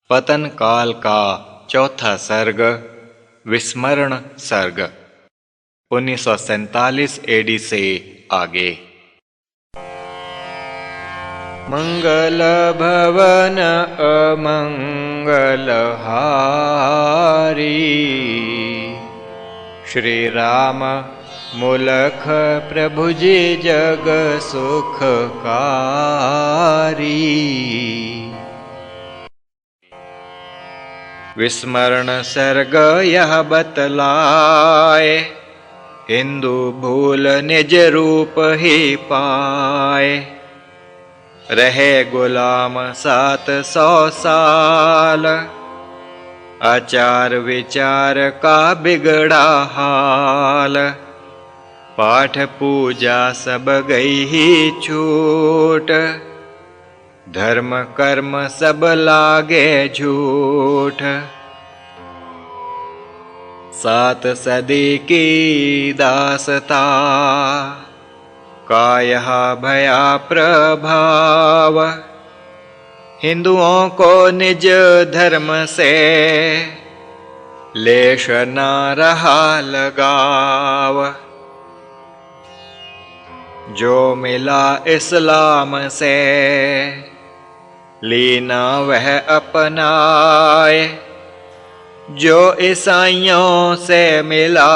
पतन काल का चौथा सर्ग विस्मरण सर्ग 1947 एडी से आगे। मंगल भवन अमंगल हारी, श्री राम मुलख प्रभु जी जग सुखकारी। विस्मरण सर्ग यह बतलाए, हिंदू भूल निज रूप ही पाए। रहे गुलाम 700 साल, आचार विचार का बिगड़ा हाल। पाठ पूजा सब गई ही छूट, धर्म कर्म सब लागे झूठ। 7 सदी की दासता, का यह भया प्रभाव। हिंदुओं को निज धर्म से लेश न रहा लगाव। जो मिला इस्लाम से, लीना वह अपनाए। जो ईसाइयों से मिला,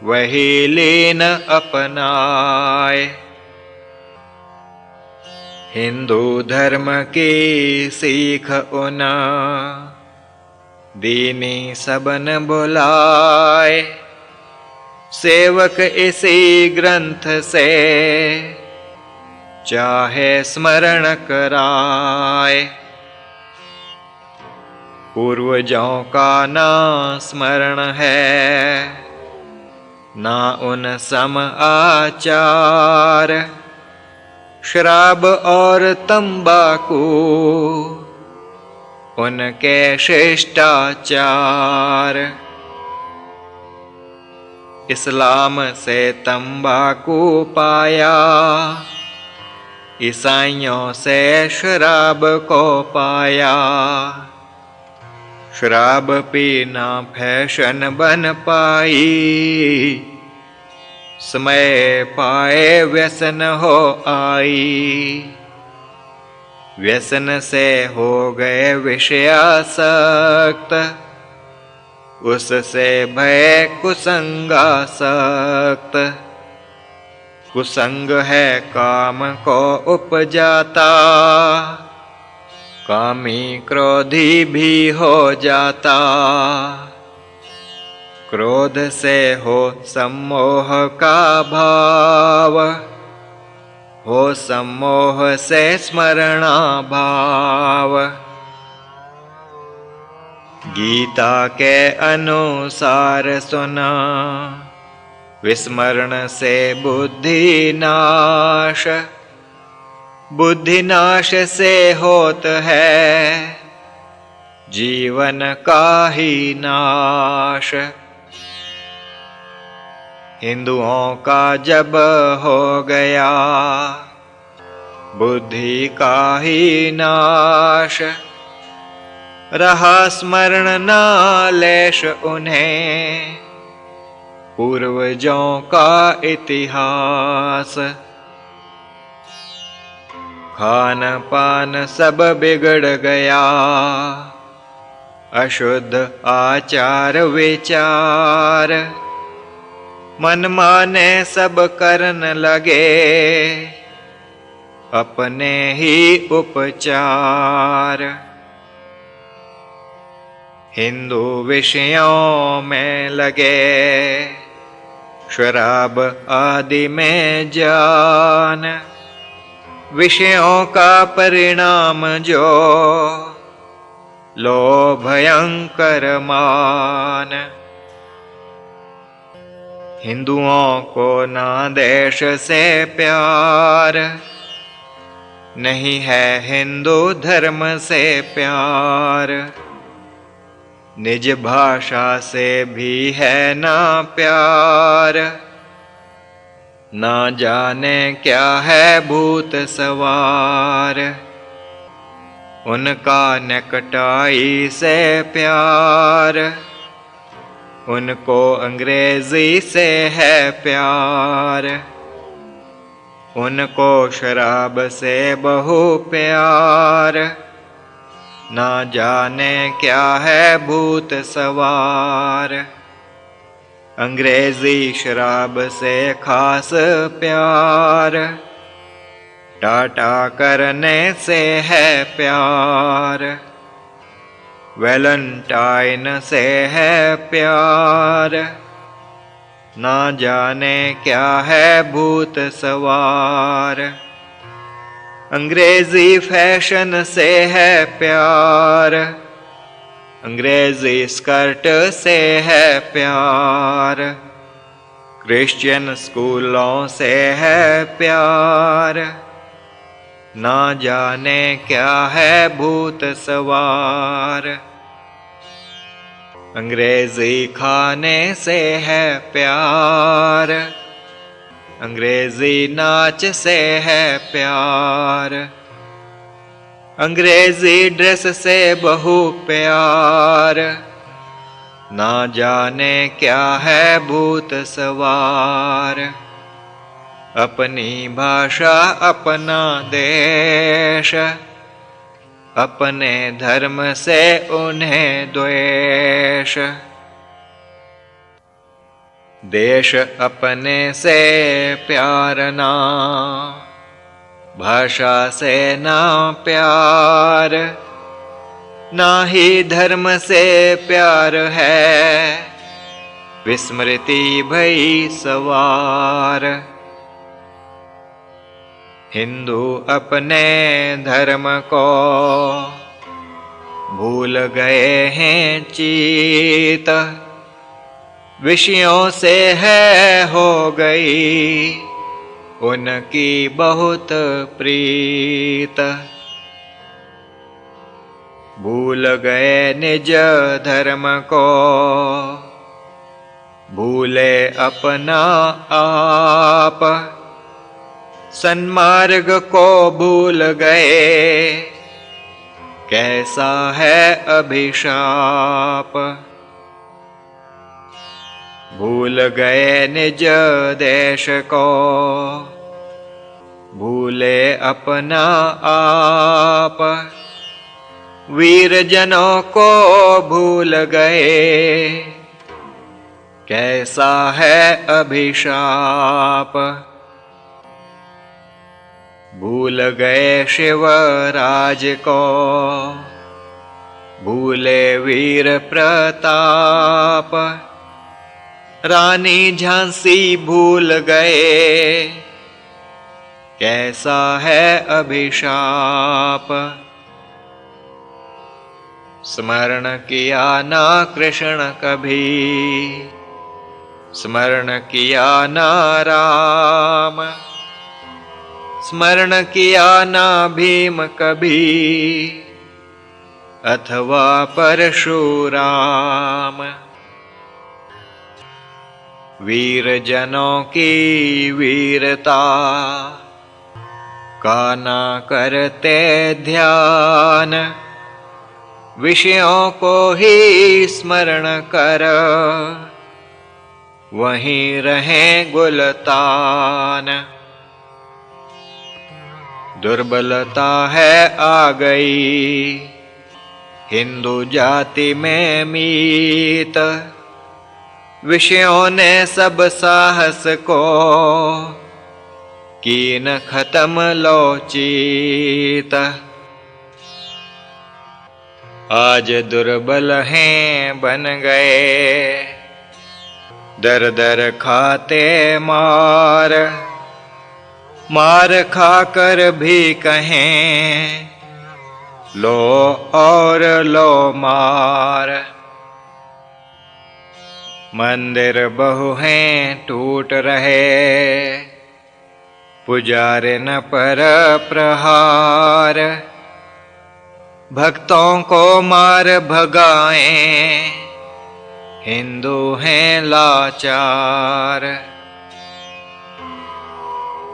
वही लीन अपनाए। हिंदू धर्म की सीख उन, दीनी सबन बुलाए। सेवक इसी ग्रंथ से, चाहे स्मरण कराए। पूर्वजों का ना स्मरण है, ना उन सम आचार। शराब और तंबाकू उनके शिष्टाचार। इस्लाम से तंबाकू पाया, ईसाइयों से शराब को पाया। शराब पीना फैशन बन पाई, समय पाए व्यसन हो आई। व्यसन से हो गए विषयासक्त, उससे भय कुसंगासक्त। कुसंग है काम को उपजाता, कामी क्रोधी भी हो जाता। क्रोध से हो सम्मोह का भाव, हो सम्मोह से स्मरणा भाव। गीता के अनुसार सुना, विस्मरण से बुद्धि नाश। बुद्धि नाश से होत है, जीवन का ही नाश। हिंदुओं का जब हो गया, बुद्धि का ही नाश। रहा स्मरण नालेश उन्हें, पूर्वजों का इतिहास। खान पान सब बिगड़ गया, अशुद्ध आचार विचार। मन माने सब करन लगे, अपने ही उपचार। हिंदू विषयों में लगे, शराब आदि में जान। विषयों का परिणाम जो, लो भयंकर मान। हिंदुओं को ना देश से प्यार, नहीं है हिंदू धर्म से प्यार। निज भाषा से भी है ना प्यार, ना जाने क्या है भूत सवार। उनका नेकटाई से प्यार, उनको अंग्रेजी से है प्यार, उनको शराब से बहु प्यार, ना जाने क्या है भूत सवार। अंग्रेजी शराब से खास प्यार, टाटा करने से है प्यार, वैलेंटाइन से है प्यार, ना जाने क्या है भूत सवार। अंग्रेजी फैशन से है प्यार, अंग्रेजी स्कर्ट से है प्यार, क्रिश्चियन स्कूलों से है प्यार, ना जाने क्या है भूत सवार। अंग्रेजी खाने से है प्यार, अंग्रेजी नाच से है प्यार, अंग्रेजी ड्रेस से बहु प्यार, ना जाने क्या है भूत सवार। अपनी भाषा अपना देश, अपने धर्म से उन्हें द्वेष, देश अपने से प्यार ना, भाषा से ना प्यार, ना ही धर्म से प्यार है, विस्मृति भई सवार। हिंदू अपने धर्म को भूल गए हैं चीत, विषयों से है हो गई उनकी बहुत प्रीत। भूल गए निज धर्म को, भूले अपना आप, सन्मार्ग को भूल गए, कैसा है अभिशाप। भूल गए निज देश को, भूले अपना आप, वीर जनों को भूल गए, कैसा है अभिशाप। भूल गए शिवराज को, भूले वीर प्रताप, रानी झांसी भूल गए, कैसा है अभिशाप। स्मरण किया ना कृष्ण कभी, स्मरण किया ना राम, स्मरण किया ना भीम कभी, अथवा परशुराम। वीर जनों की वीरता का ना करते ध्यान, विषयों को ही स्मरण कर वहीं रहें गुलतान। दुर्बलता है आ गई हिंदू जाति में मीत, विषयों ने सब साहस को कीन खत्म लोचीत। आज दुर्बल हैं बन गए, दर दर खाते मार, मार खाकर भी कहें लो और लो मार। मंदिर बहु हैं टूट रहे, पुजारे न पर प्रहार, भक्तों को मार भगाएं, हिंदू हैं लाचार।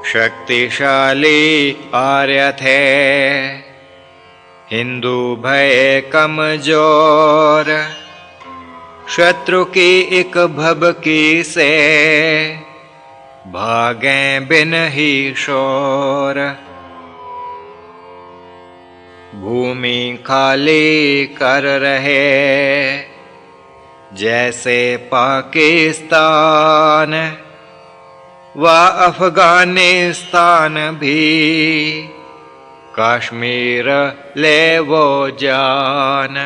शक्तिशाली आर्य थे, हिंदू भय कमजोर, शत्रु की एक भभकी से, भागे बिन ही शोर। भूमि खाली कर रहे जैसे पाकिस्तान, व अफगानिस्तान भी कश्मीर ले वो जान।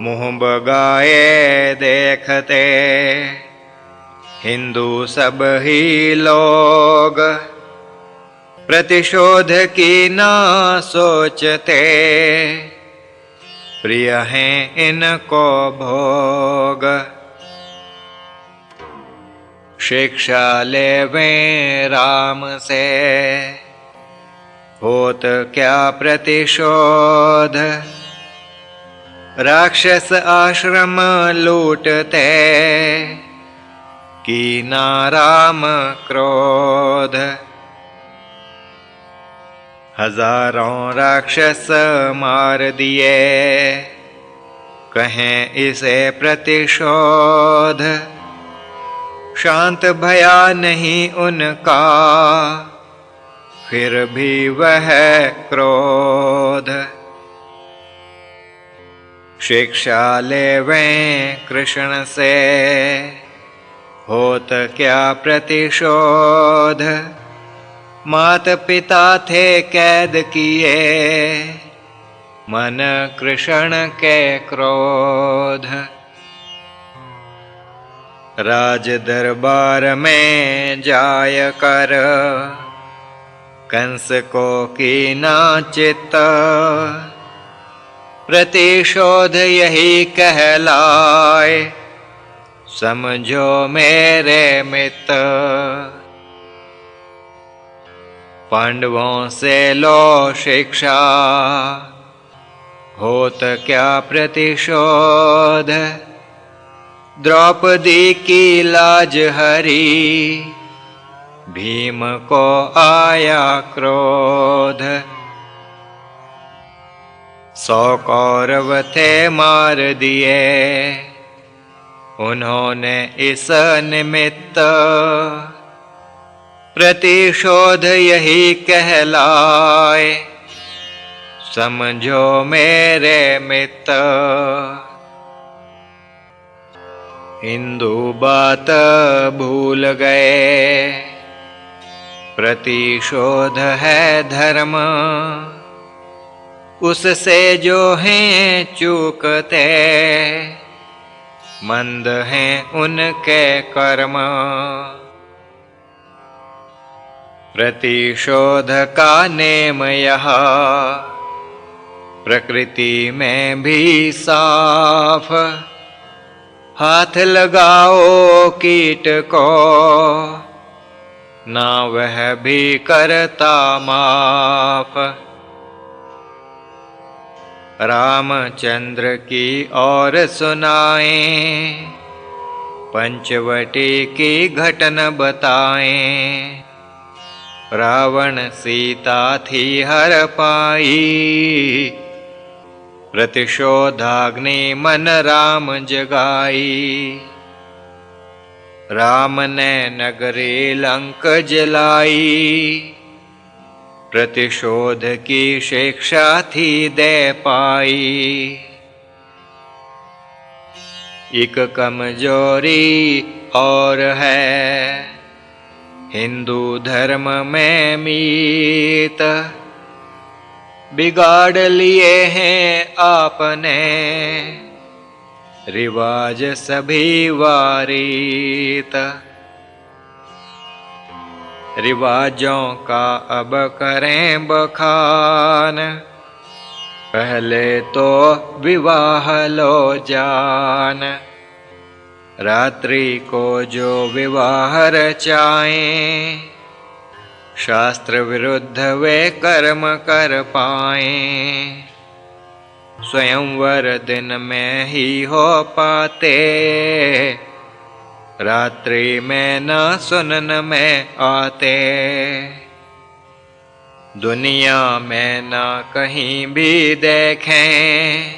मुँह बगाए देखते हिंदू सब ही लोग, प्रतिशोध की ना सोचते, प्रिय हैं इनको भोग। शिक्षा लेवें राम से, होत क्या प्रतिशोध, राक्षस आश्रम लूटते, कीना राम क्रोध। हजारों राक्षस मार दिए, कहें इसे प्रतिशोध, शांत भया नहीं उनका, फिर भी वह क्रोध। शिक्षा लेवें कृष्ण से, होत क्या प्रतिशोध, मात पिता थे कैद किए, मन कृष्ण के क्रोध। राज दरबार में जाय कर, कंस को कीना चित्त, प्रतिशोध यही कहलाए, समझो मेरे मित्र। पांडवों से लो शिक्षा, होत क्या प्रतिशोध, द्रौपदी की लाज हरी, भीम को आया क्रोध। 100 कौरव थे मार दिए, उन्होंने इस निमित्त, प्रतिशोध यही कहलाए, समझो मेरे मित्र। हिंदू बात भूल गए, प्रतिशोध है धर्म, उससे जो हैं चूकते, मंद हैं उनके कर्म। प्रतिशोध का नेम यह, प्रकृति में भी साफ, हाथ लगाओ कीट को, ना वह भी करता माफ। रामचंद्र की और सुनाएं, पंचवटी की घटना बताएं, रावण सीता थी हर पाई, प्रतिशोधाग्नि मन राम जगाई। राम ने नगरी लंक जलाई, प्रतिशोध की शिक्षा थी दे पाई। एक कमजोरी और है हिंदू धर्म में मीत, बिगाड़ लिए हैं आपने रिवाज सभी वारीत। रिवाजों का अब करें बखान, पहले तो विवाह लो जान। रात्रि को जो विवाह रचाएं, शास्त्र विरुद्ध वे कर्म कर पाएं। स्वयंवर दिन में ही हो पाते, रात्रि में न सुनन में आते। दुनिया में ना कहीं भी देखें,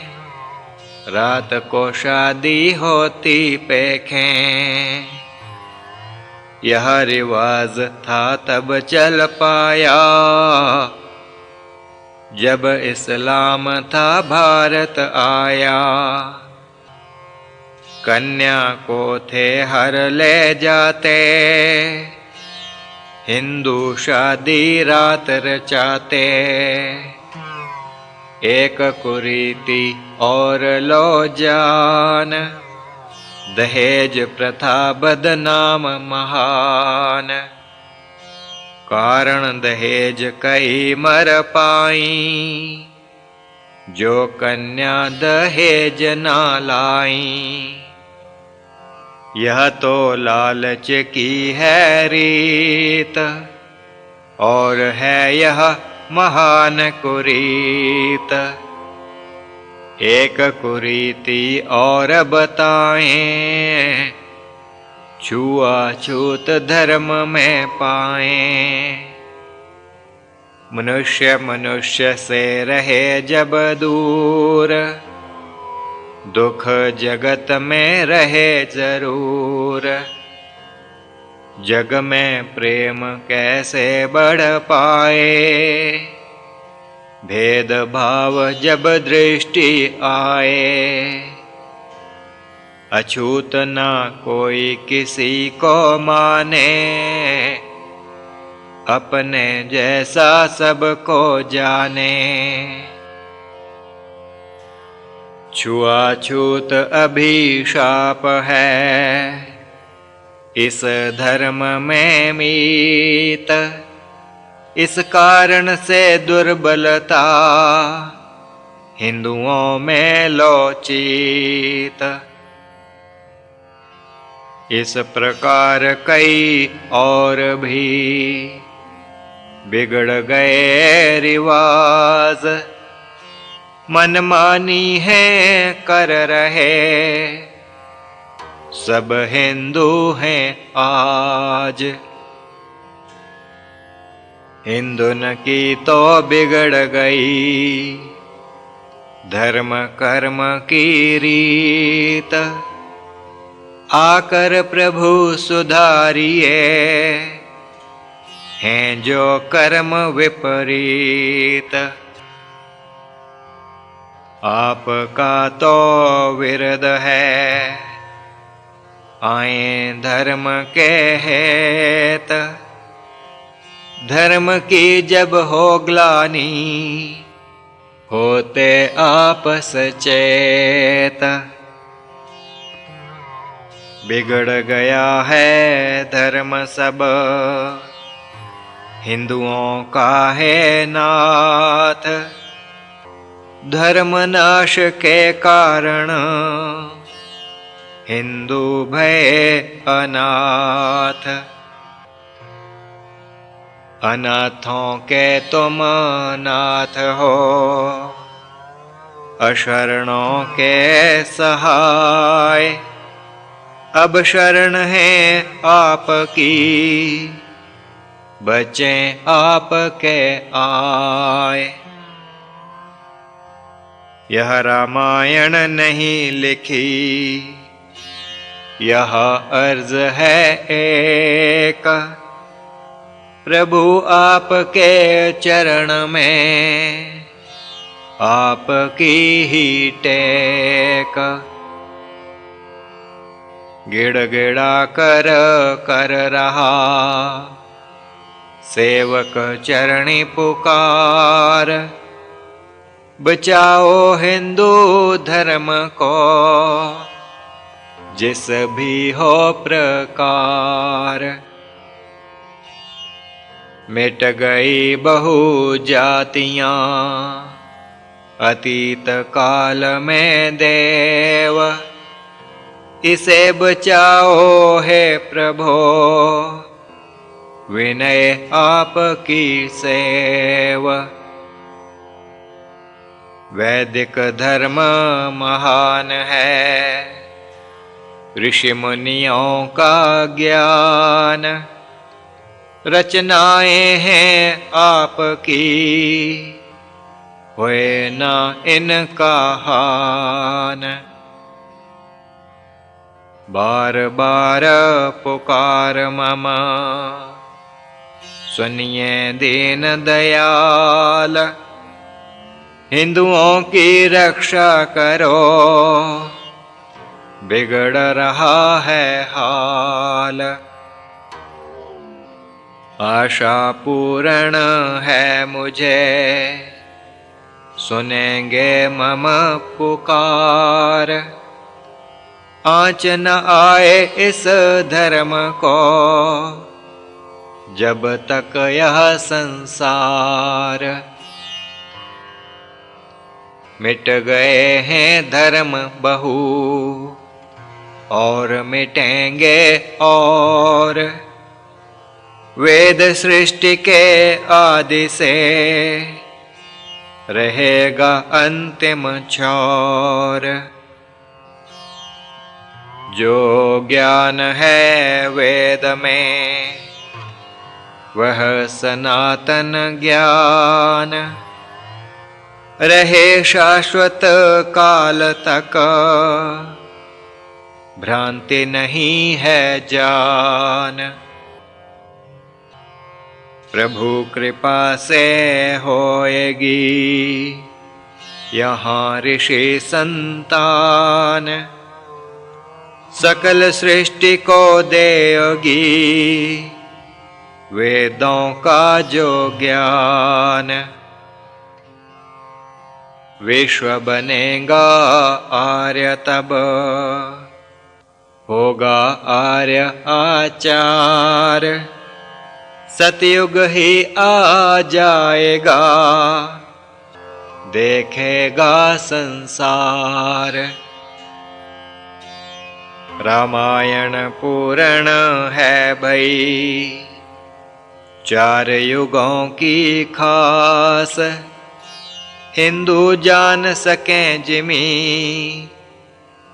रात को शादी होती पेखें। यह रिवाज था तब चल पाया, जब इस्लाम था भारत आया। कन्या को थे हर ले जाते, हिंदू शादी रात रचाते। एक कुरीति और लो जान, दहेज प्रथा बदनाम महान। कारण दहेज कई मर पाई, जो कन्या दहेज ना लाई। यह तो लालच की है रीत, और है यह महान कुरीत। एक कुरीति और बताएं, छुआछूत धर्म में पाएं। मनुष्य मनुष्य से रहे जब दूर, दुख जगत में रहे जरूर। जग में प्रेम कैसे बढ़ पाए, भेद भाव जब दृष्टि आए। अछूत ना कोई किसी को माने, अपने जैसा सबको जाने। छुआछूत अभिशाप है, इस धर्म में मीत। इस कारण से दुर्बलता, हिंदुओं में लोचित। इस प्रकार कई और भी बिगड़ गए रिवाज, मनमानी है कर रहे सब हिंदू हैं आज। हिंदुन की तो बिगड़ गई धर्म कर्म की रीत। आकर प्रभु सुधारिए, हैं जो कर्म विपरीत। आपका तो विरध है, आए धर्म के हेत। धर्म की जब हो ग्लानि, होते आप सचेत। बिगड़ गया है धर्म सब, हिंदुओं का है नाथ। धर्म नाश के कारण, हिंदू भय अनाथ। अनाथों के तुम नाथ हो, अशरणों के सहाय। अब शरण है आपकी, बचें आपके आए। यह रामायण नहीं लिखी, यह अर्ज है एक। प्रभु आपके चरण में, आपकी ही टेक। गिड़गिड़ा कर कर रहा, सेवक चरणी पुकार। बचाओ हिंदू धर्म को, जिस भी हो प्रकार। मिट गई बहु जातियां, अतीत काल में देव। इसे बचाओ है प्रभो, विनय आपकी सेव। वैदिक धर्म महान है, ऋषि मुनियों का ज्ञान। रचनाएं हैं आपकी, होए ना इनका हान। बार बार पुकार मम, सुनिए दीन दयाल। हिंदुओं की रक्षा करो, बिगड़ रहा है हाल। आशा पूर्ण है मुझे, सुनेंगे मम पुकार। आँच न आए इस धर्म को, जब तक यह संसार। मिट गए हैं धर्म बहु, और मिटेंगे और। वेद सृष्टि के आदि से, रहेगा अंतिम छोर। जो ज्ञान है वेद में, वह सनातन ज्ञान। रहे शाश्वत काल तक, भ्रांति नहीं है जान। प्रभु कृपा से होएगी यहाँ ऋषि संतान। सकल सृष्टि को देगी वेदों का जो ज्ञान। विश्व बनेगा आर्य तब, होगा आर्य आचार। सतयुग ही आ जाएगा, देखेगा संसार। रामायण पूर्ण है भई, 4 युगों की खास। हिंदू जान सकें जिमी,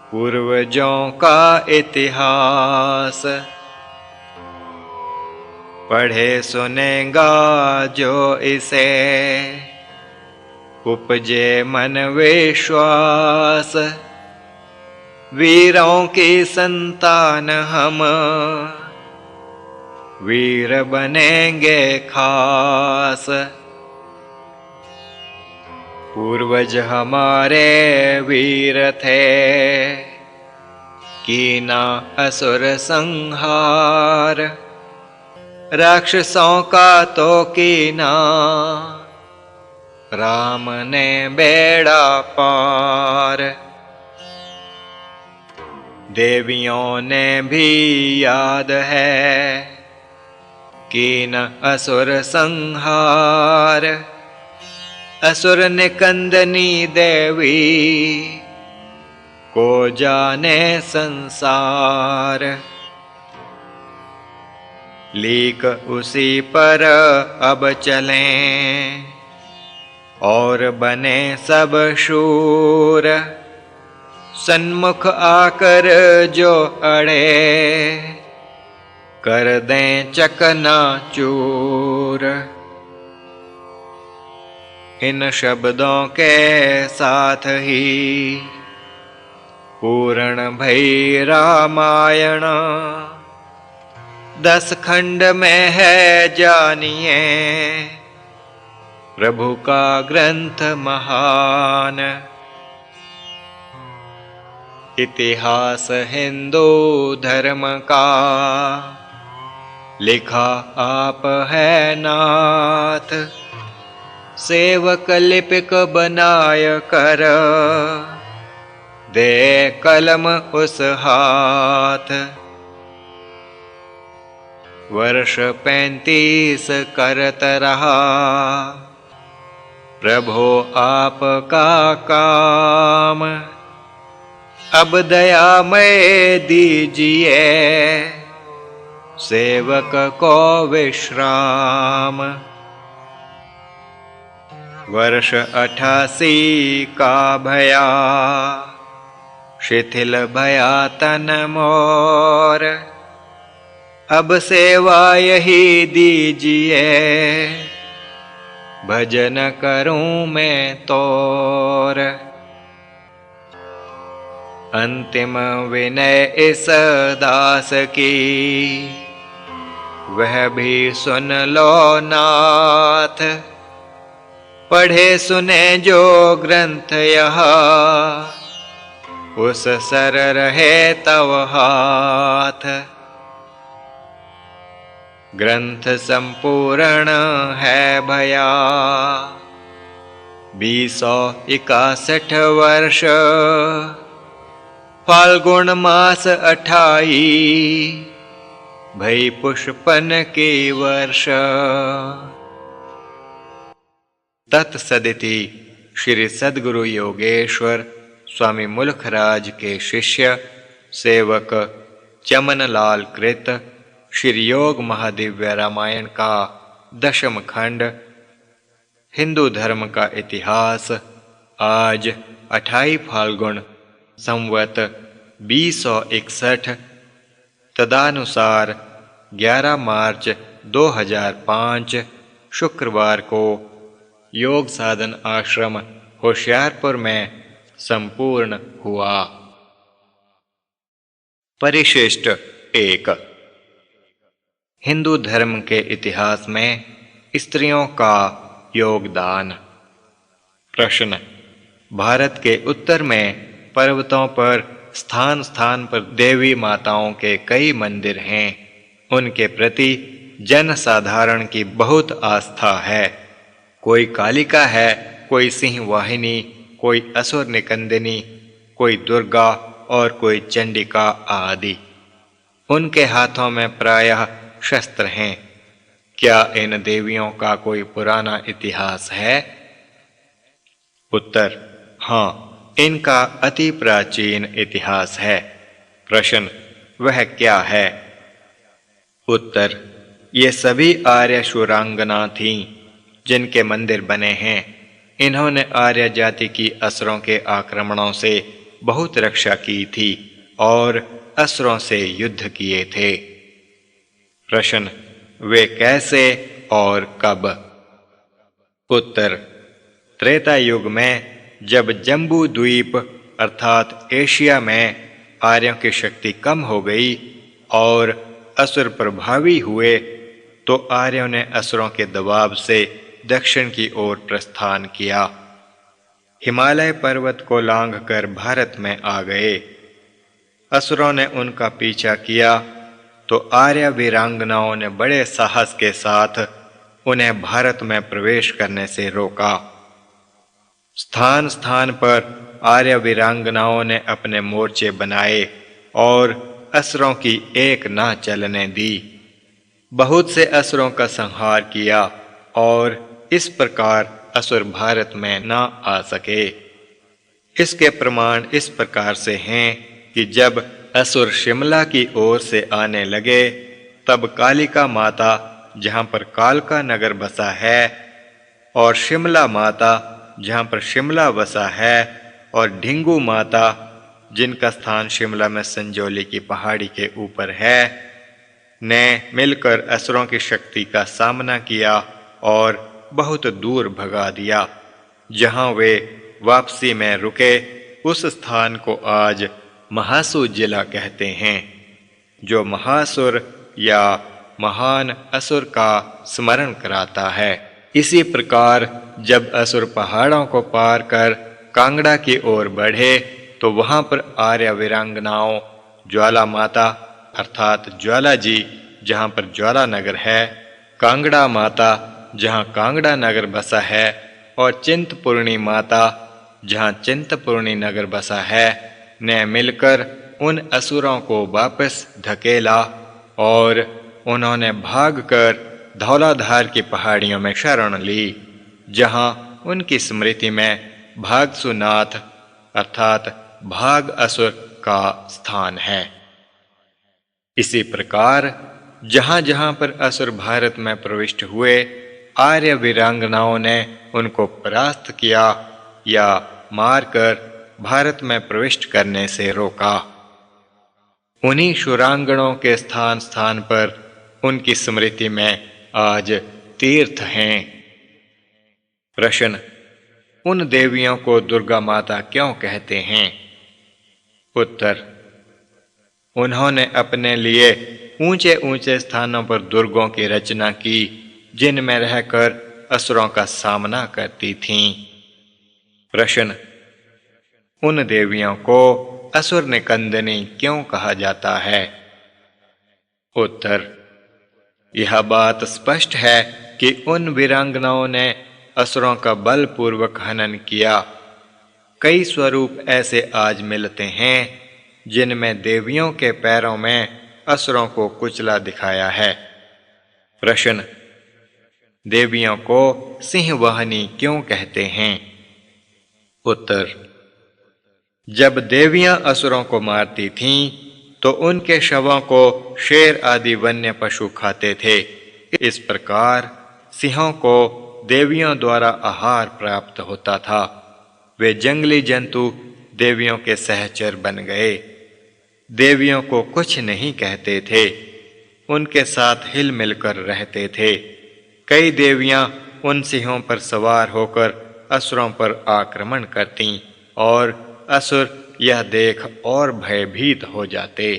पूर्वजों का इतिहास। पढ़े सुनेगा जो इसे, उपजे मन विश्वास। वीरों की संतान हम, वीर बनेंगे खास। पूर्वज हमारे वीर थे, कीना असुर संहार। राक्षसों का तो कीना, राम ने बेड़ा पार। देवियों ने भी याद है, कीना असुर संहार। असुर निकंदनी देवी, को जाने संसार। लीक उसी पर अब चलें, और बने सब शूर। सन्मुख आकर जो अड़े, कर दें चकनाचूर। इन शब्दों के साथ ही पूर्ण भई रामायण। 10 खंड में है जानिए, प्रभु का ग्रंथ महान। इतिहास हिंदू धर्म का, लिखा आप है नाथ। सेवक लिपिक बनाय कर, दे कलम उस हाथ। वर्ष 35 करत रहा, प्रभो आपका काम। अब दयामय दीजिए, सेवक को विश्राम। वर्ष 88 का भया, शिथिल भया तन मोर। अब सेवा यही दीजिए, भजन करूं मैं तोर। अंतिम विनय इस दास की, वह भी सुन लो नाथ। पढ़े सुने जो ग्रंथ यह, उस सर रहे तव हाथ। ग्रंथ संपूर्ण है भया, 261 वर्ष। फाल्गुन मास 28, भई पुष्पन के वर्ष। तत्सदिति श्री सद्गुरु योगेश्वर स्वामी मुल्खराज के शिष्य सेवक चमनलाल कृत श्री योग महादिव्य रामायण का 10म खंड हिंदू धर्म का इतिहास आज 28 फाल्गुन संवत 2061 तदानुसार 11 मार्च 2005 शुक्रवार को योग साधन आश्रम होशियारपुर में संपूर्ण हुआ। परिशिष्ट 1। हिंदू धर्म के इतिहास में स्त्रियों का योगदान। प्रश्न। भारत के उत्तर में पर्वतों पर स्थान स्थान पर देवी माताओं के कई मंदिर हैं। उनके प्रति जन साधारण की बहुत आस्था है। कोई कालिका है, कोई सिंह वाहिनी, कोई असुर निकंदिनी, कोई दुर्गा और कोई चंडिका आदि। उनके हाथों में प्रायः शस्त्र हैं। क्या इन देवियों का कोई पुराना इतिहास है? उत्तर। हाँ, इनका अति प्राचीन इतिहास है। प्रश्न। वह क्या है? उत्तर। ये सभी आर्य शूरांगना थीं जिनके मंदिर बने हैं। इन्होंने आर्य जाति की असुरों के आक्रमणों से बहुत रक्षा की थी और असुरों से युद्ध किए थे। प्रश्न। वे कैसे और कब? उत्तर। त्रेता युग में जब जम्बू द्वीप अर्थात एशिया में आर्यों की शक्ति कम हो गई और असुर प्रभावी हुए, तो आर्यों ने असुरों के दबाव से दक्षिण की ओर प्रस्थान किया। हिमालय पर्वत को लांघकर भारत में आ गए। असुरों ने उनका पीछा किया तो आर्य वीरांगनाओं ने बड़े साहस के साथ उन्हें भारत में प्रवेश करने से रोका। स्थान स्थान पर आर्य वीरांगनाओं ने अपने मोर्चे बनाए और असुरों की एक ना चलने दी। बहुत से असुरों का संहार किया और इस प्रकार असुर भारत में न आ सके। इसके प्रमाण इस प्रकार से हैं कि जब असुर शिमला की ओर से आने लगे, तब कालिका माता, जहाँ पर कालका नगर बसा है, और शिमला माता, जहाँ पर शिमला बसा है, और ढिंगू माता, जिनका स्थान शिमला में संजौली की पहाड़ी के ऊपर है, ने मिलकर असुरों की शक्ति का सामना किया और बहुत दूर भगा दिया। जहाँ वे वापसी में रुके, उस स्थान को आज महासु जिला कहते हैं, जो महासुर या महान असुर का स्मरण कराता है। इसी प्रकार जब असुर पहाड़ों को पार कर कांगड़ा की ओर बढ़े, तो वहां पर आर्य वीरांगनाओं ज्वाला माता अर्थात ज्वाला जी, जहां पर ज्वाला नगर है, कांगड़ा माता, जहां कांगड़ा नगर बसा है, और चिंतपूर्णी माता, जहां चिंतपूर्णी नगर बसा है, ने मिलकर उन असुरों को वापस धकेला और उन्होंने भागकर धौलाधार की पहाड़ियों में शरण ली, जहां उनकी स्मृति में भागसुनाथ अर्थात भाग असुर का स्थान है। इसी प्रकार जहां जहां पर असुर भारत में प्रविष्ट हुए, आर्य वीरांगनाओं ने उनको परास्त किया या मारकर भारत में प्रविष्ट करने से रोका। उन्हीं शूरांगणों के स्थान स्थान पर उनकी स्मृति में आज तीर्थ हैं। प्रश्न, उन देवियों को दुर्गा माता क्यों कहते हैं? उत्तर, उन्होंने अपने लिए ऊंचे ऊंचे स्थानों पर दुर्गों की रचना की, जिनमें रहकर असुरों का सामना करती थीं। प्रश्न, उन देवियों को असुर निकंदनी क्यों कहा जाता है? उत्तर, यह बात स्पष्ट है कि उन वीरांगनाओं ने असुरों का बलपूर्वक हनन किया। कई स्वरूप ऐसे आज मिलते हैं जिनमें देवियों के पैरों में असुरों को कुचला दिखाया है। प्रश्न, देवियों को सिंहवाहिनी क्यों कहते हैं? उत्तर, जब देवियां असुरों को मारती थीं तो उनके शवों को शेर आदि वन्य पशु खाते थे। इस प्रकार सिंहों को देवियों द्वारा आहार प्राप्त होता था। वे जंगली जंतु देवियों के सहचर बन गए। देवियों को कुछ नहीं कहते थे, उनके साथ हिल मिलकर रहते थे। कई देवियां उन सिंहों पर सवार होकर असुरों पर आक्रमण करतीं और असुर यह देख और भयभीत हो जाते।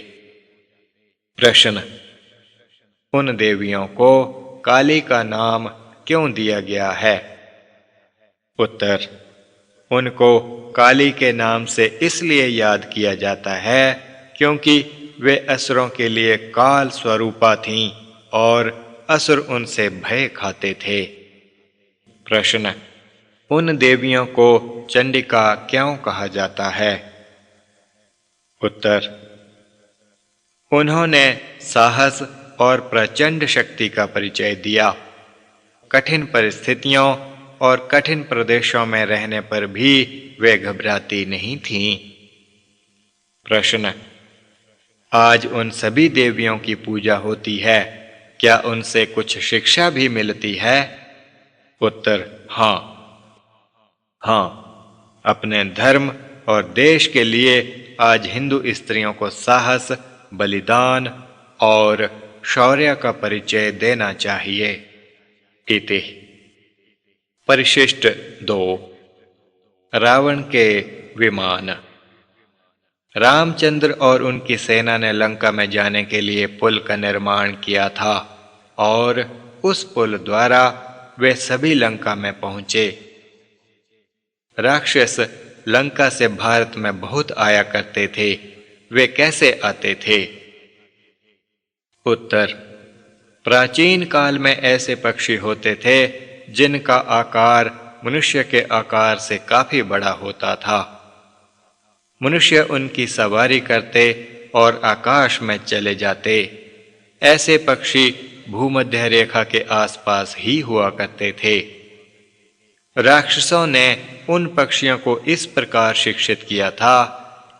प्रश्न, उन देवियों को काली का नाम क्यों दिया गया है? उत्तर, उनको काली के नाम से इसलिए याद किया जाता है क्योंकि वे असुरों के लिए काल स्वरूपा थीं और असुर उनसे भय खाते थे। प्रश्न, उन देवियों को चंडिका क्यों कहा जाता है? उत्तर, उन्होंने साहस और प्रचंड शक्ति का परिचय दिया। कठिन परिस्थितियों और कठिन प्रदेशों में रहने पर भी वे घबराती नहीं थीं। प्रश्न, आज उन सभी देवियों की पूजा होती है, क्या उनसे कुछ शिक्षा भी मिलती है? उत्तर, हाँ। अपने धर्म और देश के लिए आज हिंदू स्त्रियों को साहस, बलिदान और शौर्य का परिचय देना चाहिए। इति। परिशिष्ट 2, रावण के विमान। रामचंद्र और उनकी सेना ने लंका में जाने के लिए पुल का निर्माण किया था और उस पुल द्वारा वे सभी लंका में पहुंचे। राक्षस लंका से भारत में बहुत आया करते थे। वे कैसे आते थे? उत्तर, प्राचीन काल में ऐसे पक्षी होते थे जिनका आकार मनुष्य के आकार से काफी बड़ा होता था। मनुष्य उनकी सवारी करते और आकाश में चले जाते। ऐसे पक्षी भूमध्य रेखा के आसपास ही हुआ करते थे। राक्षसों ने उन पक्षियों को इस प्रकार शिक्षित किया था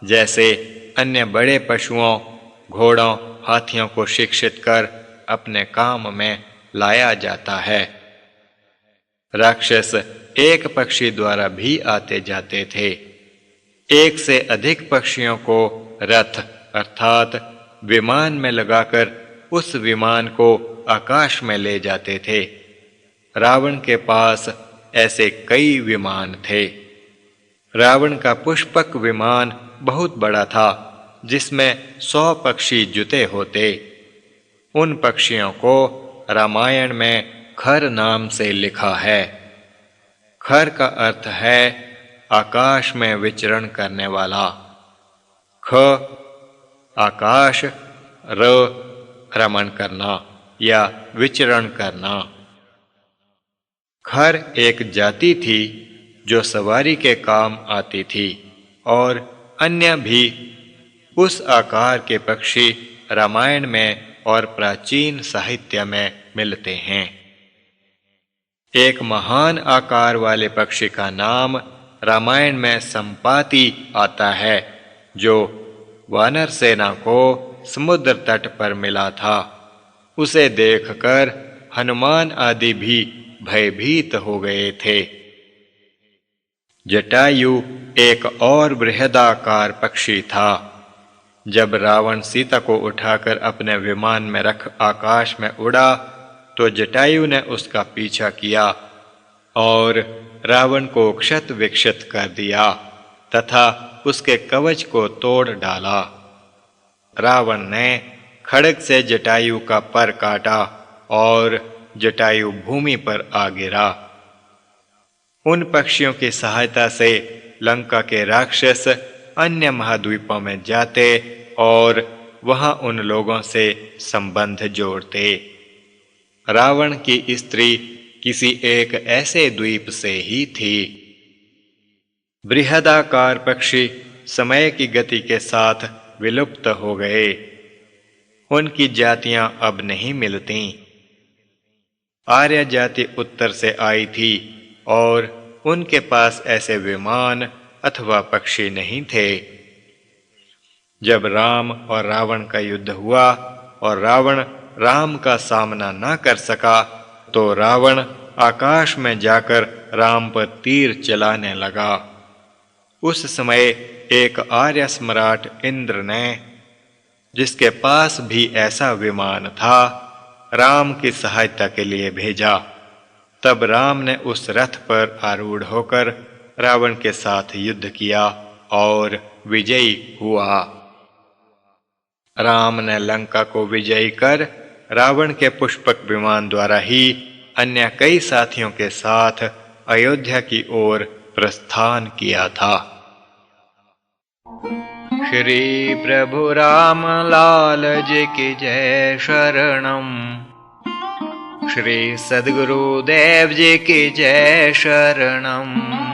जैसे अन्य बड़े पशुओं, घोड़ों, हाथियों को शिक्षित कर अपने काम में लाया जाता है। राक्षस एक पक्षी द्वारा भी आते जाते थे। एक से अधिक पक्षियों को रथ अर्थात विमान में लगाकर उस विमान को आकाश में ले जाते थे। रावण के पास ऐसे कई विमान थे। रावण का पुष्पक विमान बहुत बड़ा था, जिसमें 100 पक्षी जुते होते। उन पक्षियों को रामायण में खर नाम से लिखा है। खर का अर्थ है आकाश में विचरण करने वाला। ख आकाश, र रमण करना या विचरण करना। खर एक जाति थी जो सवारी के काम आती थी और अन्य भी उस आकार के पक्षी रामायण में और प्राचीन साहित्य में मिलते हैं। एक महान आकार वाले पक्षी का नाम रामायण में संपाति आता है, जो वानर सेना को समुद्र तट पर मिला था। उसे देखकर हनुमान आदि भी भयभीत हो गए थे। जटायु एक और बृहदाकार पक्षी था। जब रावण सीता को उठाकर अपने विमान में रख आकाश में उड़ा तो जटायु ने उसका पीछा किया और रावण को क्षत विक्षत कर दिया तथा उसके कवच को तोड़ डाला। रावण ने खड्ग से जटायु का पर काटा और जटायु भूमि पर आ गिरा। उन पक्षियों की सहायता से लंका के राक्षस अन्य महाद्वीपों में जाते और वहां उन लोगों से संबंध जोड़ते। रावण की स्त्री किसी एक ऐसे द्वीप से ही थी। बृहदाकार पक्षी समय की गति के साथ विलुप्त हो गए। उनकी जातियां अब नहीं मिलती। आर्य जाति उत्तर से आई थी और उनके पास ऐसे विमान अथवा पक्षी नहीं थे। जब राम और रावण का युद्ध हुआ और रावण राम का सामना न कर सका तो रावण आकाश में जाकर राम पर तीर चलाने लगा। उस समय एक आर्य सम्राट इंद्र ने, जिसके पास भी ऐसा विमान था, राम की सहायता के लिए भेजा। तब राम ने उस रथ पर आरूढ़ होकर रावण के साथ युद्ध किया और विजयी हुआ। राम ने लंका को विजयी कर रावण के पुष्पक विमान द्वारा ही अन्य कई साथियों के साथ अयोध्या की ओर प्रस्थान किया था। श्री प्रभु राम लाल जी की जय शरणम। श्री सद्गुरुदेव जी की जय शरणम।